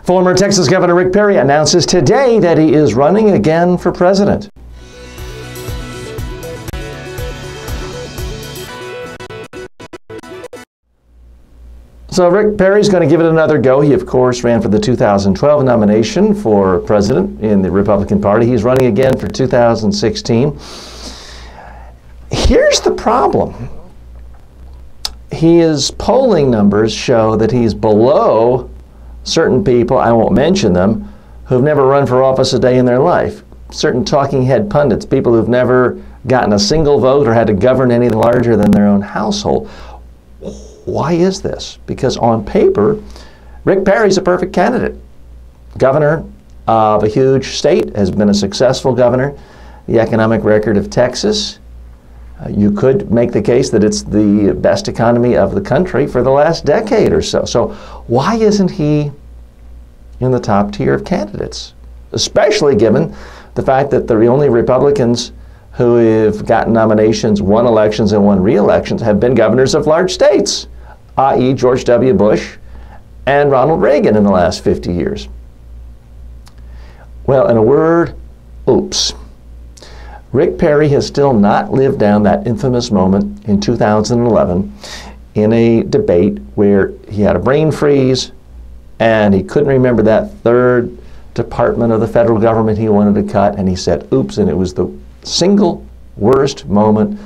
Former Texas Governor Rick Perry announces today that he is running again for president. So Rick Perry's going to give it another go. He, of course, ran for the 2012 nomination for president in the Republican Party. He's running again for 2016. Here's the problem. His polling numbers show that he's below certain people, I won't mention them, who've never run for office a day in their life. Certain talking head pundits, people who've never gotten a single vote or had to govern anything larger than their own household. Why is this? Because on paper, Rick Perry's a perfect candidate. Governor of a huge state, has been a successful governor. The economic record of Texas, you could make the case that it's the best economy of the country for the last decade or so. So why isn't he in the top tier of candidates? Especially given the fact that the only Republicans who have gotten nominations, won elections, and won re-elections have been governors of large states, i.e. George W. Bush and Ronald Reagan in the last 50 years. Well, in a word, oops. Rick Perry has still not lived down that infamous moment in 2011 in a debate where he had a brain freeze and he couldn't remember that third department of the federal government he wanted to cut, and he said, oops, and it was the single worst moment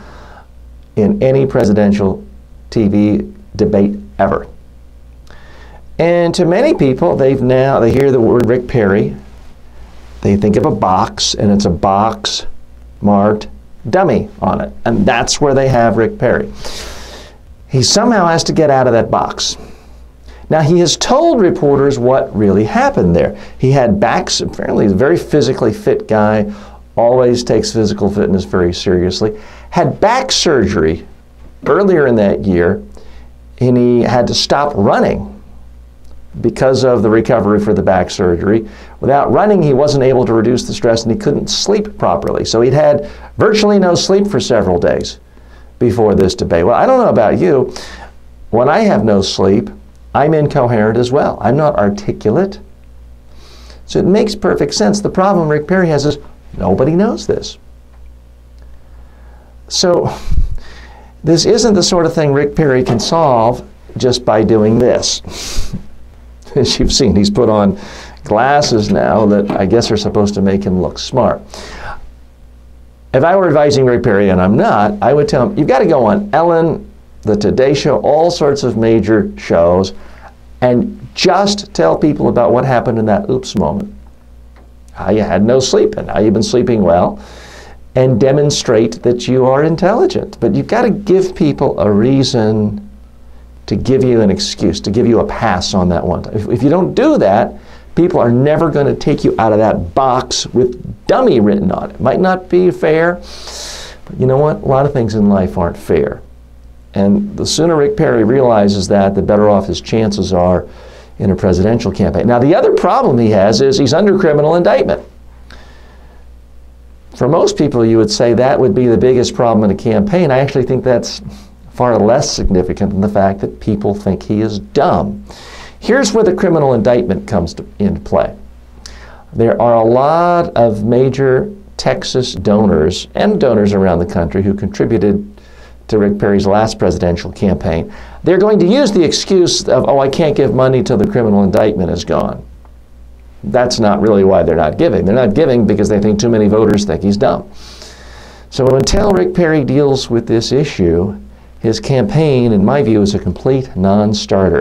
in any presidential TV debate ever. And to many people, they hear the word Rick Perry, they think of a box, and it's a box marked dummy on it. And that's where they have Rick Perry. He somehow has to get out of that box. Now, he has told reporters what really happened there. He had apparently he's a very physically fit guy, always takes physical fitness very seriously, had back surgery earlier in that year, and he had to stop running because of the recovery for the back surgery. Without running, he wasn't able to reduce the stress, and he couldn't sleep properly. So he'd had virtually no sleep for several days before this debate. Well, I don't know about you. When I have no sleep, I'm incoherent as well. I'm not articulate. So it makes perfect sense. The problem Rick Perry has is nobody knows this. So this isn't the sort of thing Rick Perry can solve just by doing this. As you've seen, he's put on glasses now that I guess are supposed to make him look smart. If I were advising Rick Perry, and I'm not, I would tell him, you've got to go on Ellen, the Today Show, all sorts of major shows, and just tell people about what happened in that oops moment. How you had no sleep and how you've been sleeping well, and demonstrate that you are intelligent. But you've got to give people a reason to give you an excuse, to give you a pass on that one. If you don't do that, people are never going to take you out of that box with dummy written on it. Might not be fair, but you know what? A lot of things in life aren't fair. And the sooner Rick Perry realizes that, the better off his chances are in a presidential campaign. Now, the other problem he has is he's under criminal indictment. For most people, you would say that would be the biggest problem in a campaign. I actually think that's far less significant than the fact that people think he is dumb. Here's where the criminal indictment comes into play. There are a lot of major Texas donors and donors around the country who contributed to Rick Perry's last presidential campaign. They're going to use the excuse of, oh, I can't give money till the criminal indictment is gone. That's not really why they're not giving. They're not giving because they think too many voters think he's dumb. So until Rick Perry deals with this issue, his campaign, in my view, is a complete non-starter.